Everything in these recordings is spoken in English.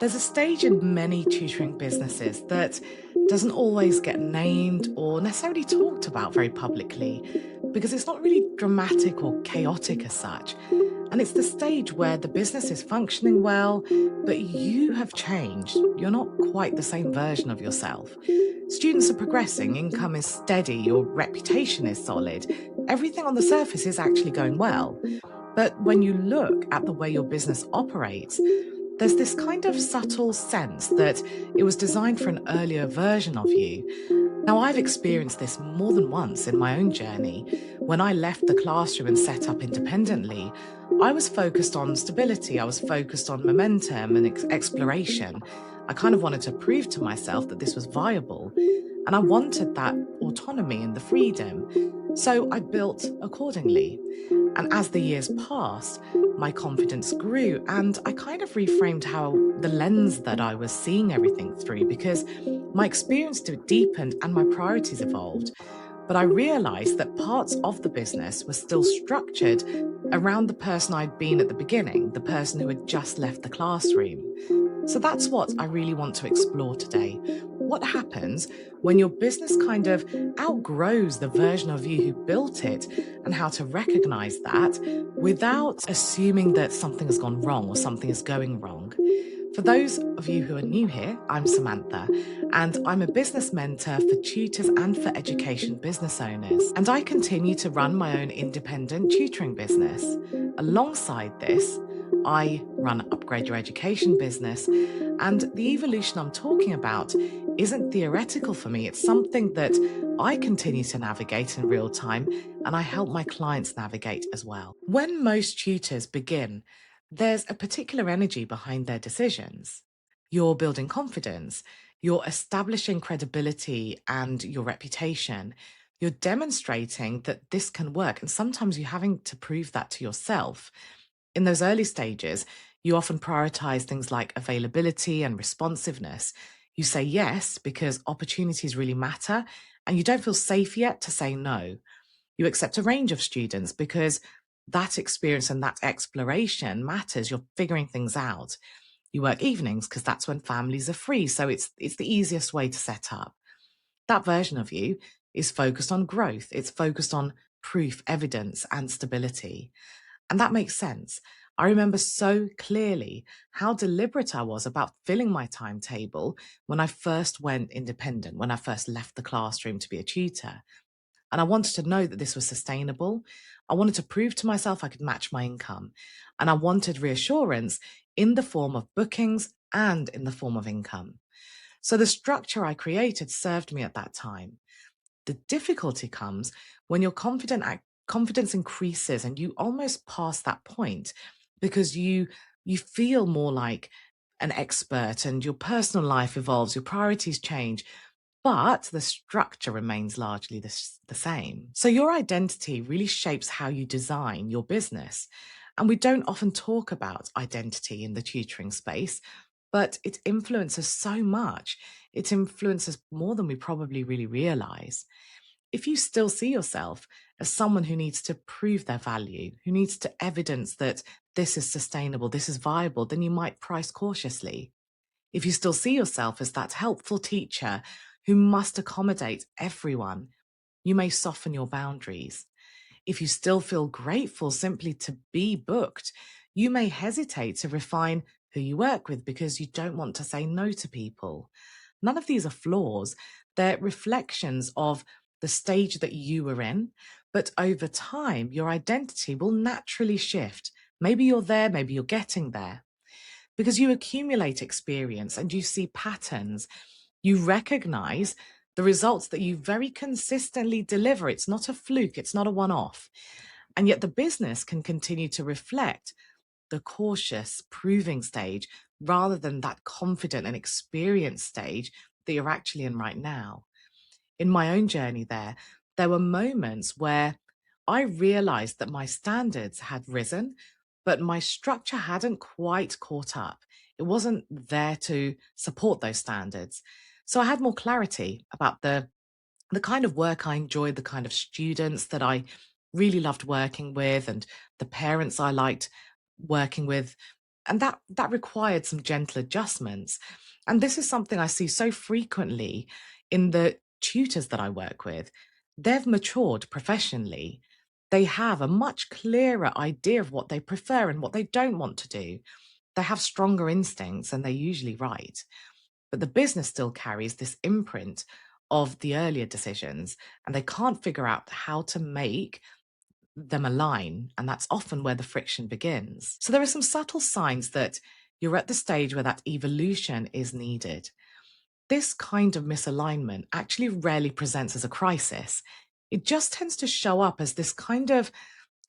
There's a stage in many tutoring businesses that doesn't always get named or necessarily talked about very publicly because it's not really dramatic or chaotic as such. And it's the stage where the business is functioning well, but you have changed. You're not quite the same version of yourself. Students are progressing, income is steady, your reputation is solid. Everything on the surface is actually going well. But when you look at the way your business operates, there's this kind of subtle sense that it was designed for an earlier version of you. Now, I've experienced this more than once in my own journey. When I left the classroom and set up independently, I was focused on stability, I was focused on momentum and exploration. I kind of wanted to prove to myself that this was viable, and I wanted that autonomy and the freedom. So I built accordingly. And as the years passed, my confidence grew and I kind of reframed how the lens that I was seeing everything through because my experience deepened and my priorities evolved. But I realized that parts of the business were still structured around the person I'd been at the beginning, the person who had just left the classroom. So that's what I really want to explore today. What happens when your business kind of outgrows the version of you who built it, and how to recognize that without assuming that something has gone wrong or something is going wrong. For those of you who are new here, I'm Samantha, and I'm a business mentor for tutors and for education business owners. And I continue to run my own independent tutoring business. Alongside this, I run Upgrade Your Education business, and the evolution I'm talking about isn't theoretical for me. It's something that I continue to navigate in real time, and I help my clients navigate as well. When most tutors begin, there's a particular energy behind their decisions. You're building confidence, you're establishing credibility and your reputation. You're demonstrating that this can work, and sometimes you're having to prove that to yourself. In those early stages, you often prioritize things like availability and responsiveness. You say yes because opportunities really matter, and you don't feel safe yet to say no. You accept a range of students because that experience and that exploration matters. You're figuring things out. You work evenings because that's when families are free. So it's the easiest way to set up. That version of you is focused on growth. It's focused on proof, evidence, and stability. And that makes sense. I remember so clearly how deliberate I was about filling my timetable when I first went independent, when I first left the classroom to be a tutor. And I wanted to know that this was sustainable. I wanted to prove to myself I could match my income. And I wanted reassurance in the form of bookings and in the form of income. So the structure I created served me at that time. The difficulty comes when your confidence increases and you almost pass that point because you feel more like an expert and your personal life evolves, your priorities change, but the structure remains largely the same. So your identity really shapes how you design your business. And we don't often talk about identity in the tutoring space, but it influences so much. It influences more than we probably really realize. If you still see yourself as someone who needs to prove their value, who needs to evidence that this is sustainable, this is viable, then you might price cautiously. If you still see yourself as that helpful teacher who must accommodate everyone, you may soften your boundaries. If you still feel grateful simply to be booked, you may hesitate to refine who you work with because you don't want to say no to people. None of these are flaws, they're reflections of the stage that you were in. But over time, your identity will naturally shift. Maybe you're there, maybe you're getting there because you accumulate experience and you see patterns. You recognize the results that you very consistently deliver. It's not a fluke, it's not a one off. And yet the business can continue to reflect the cautious proving stage rather than that confident and experienced stage that you're actually in right now. In my own journey there were moments where I realized that my standards had risen, but my structure hadn't quite caught up. It wasn't there to support those standards. So I had more clarity about the kind of work I enjoyed, the kind of students that I really loved working with, and the parents I liked working with. And that required some gentle adjustments. And this is something I see so frequently in the tutors that I work with. They've matured professionally. They have a much clearer idea of what they prefer and what they don't want to do. They have stronger instincts and they're usually right. But the business still carries this imprint of the earlier decisions, and they can't figure out how to make them align. And that's often where the friction begins. So there are some subtle signs that you're at the stage where that evolution is needed. This kind of misalignment actually rarely presents as a crisis. It just tends to show up as this kind of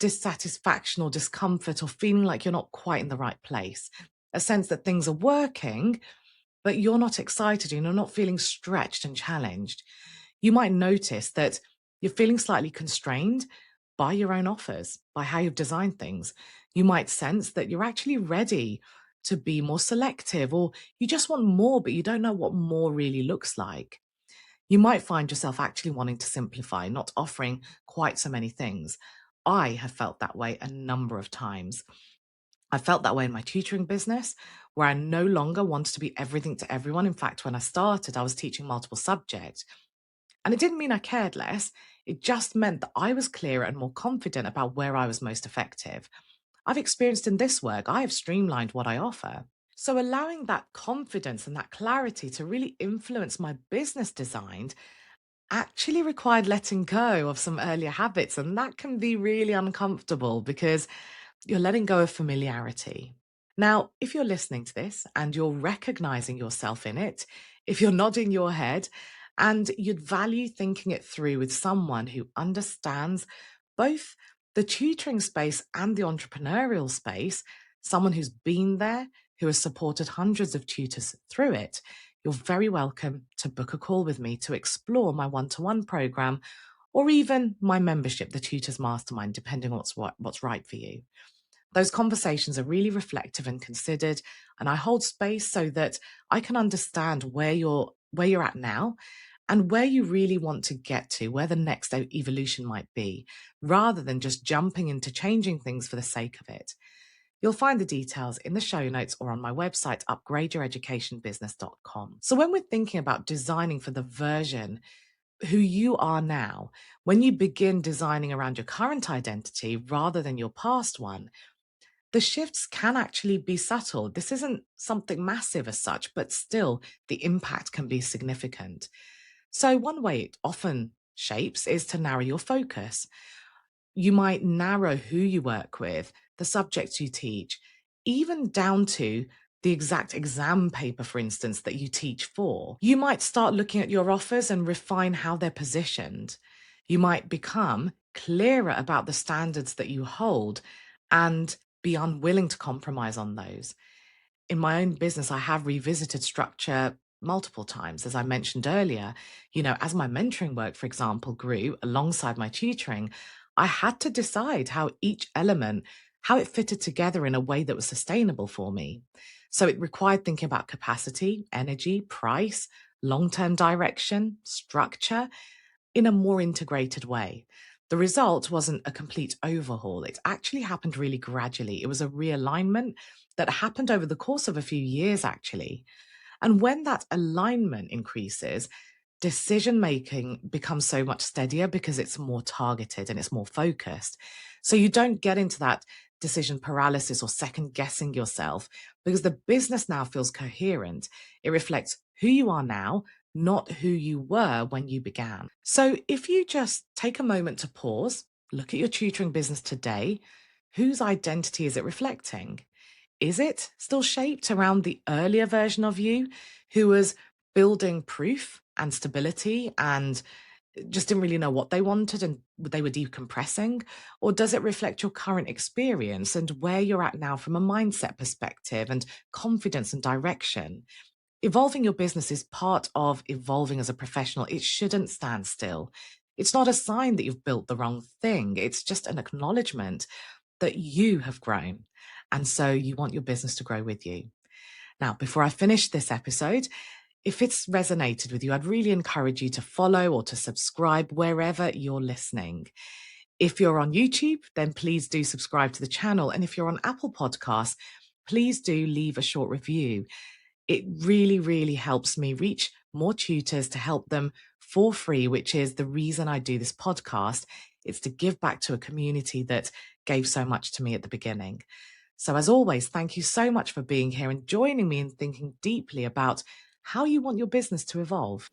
dissatisfaction or discomfort or feeling like you're not quite in the right place. A sense that things are working, but you're not excited and you're not feeling stretched and challenged. You might notice that you're feeling slightly constrained by your own offers, by how you've designed things. You might sense that you're actually ready to be more selective, or you just want more, but you don't know what more really looks like. You might find yourself actually wanting to simplify, not offering quite so many things. I have felt that way a number of times. I felt that way in my tutoring business, where I no longer wanted to be everything to everyone. In fact, when I started, I was teaching multiple subjects. And it didn't mean I cared less. It just meant that I was clearer and more confident about where I was most effective. I've experienced in this work, I have streamlined what I offer. So, allowing that confidence and that clarity to really influence my business design actually required letting go of some earlier habits. And that can be really uncomfortable because you're letting go of familiarity. Now, if you're listening to this and you're recognizing yourself in it, if you're nodding your head and you'd value thinking it through with someone who understands both the tutoring space and the entrepreneurial space, someone who's been there, who has supported hundreds of tutors through it, you're very welcome to book a call with me to explore my one-to-one program or even my membership, the Tutors Mastermind, depending on what's right for you. Those conversations are really reflective and considered, and I hold space so that I can understand where you're at now and where you really want to get to, where the next evolution might be, rather than just jumping into changing things for the sake of it. You'll find the details in the show notes or on my website, upgradeyouraeducationbusiness.com. So when we're thinking about designing for the version who you are now, when you begin designing around your current identity rather than your past one, the shifts can actually be subtle. This isn't something massive as such, but still the impact can be significant. So, one way it often shapes is to narrow your focus. You might narrow who you work with, the subjects you teach, even down to the exact exam paper, for instance, that you teach for. You might start looking at your offers and refine how they're positioned. You might become clearer about the standards that you hold and be unwilling to compromise on those. In my own business, I have revisited structure multiple times. As I mentioned earlier, as my mentoring work, for example, grew alongside my tutoring, I had to decide how each element, how it fitted together in a way that was sustainable for me. So it required thinking about capacity, energy, price, long-term direction, structure, in a more integrated way. The result wasn't a complete overhaul. It actually happened really gradually. It was a realignment that happened over the course of a few years, actually. And when that alignment increases, decision making becomes so much steadier because it's more targeted and it's more focused. So you don't get into that decision paralysis or second guessing yourself because the business now feels coherent. It reflects who you are now, not who you were when you began. So if you just take a moment to pause, look at your tutoring business today, whose identity is it reflecting? Is it still shaped around the earlier version of you who was building proof and stability and just didn't really know what they wanted and they were decompressing? Or does it reflect your current experience and where you're at now from a mindset perspective and confidence and direction? Evolving your business is part of evolving as a professional. It shouldn't stand still. It's not a sign that you've built the wrong thing. It's just an acknowledgement that you have grown. And so you want your business to grow with you. Now, before I finish this episode, if it's resonated with you, I'd really encourage you to follow or to subscribe wherever you're listening. If you're on YouTube, then please do subscribe to the channel. And if you're on Apple Podcasts, please do leave a short review. It really, really helps me reach more tutors to help them for free, which is the reason I do this podcast. It's to give back to a community that gave so much to me at the beginning. So, as always, thank you so much for being here and joining me in thinking deeply about how you want your business to evolve.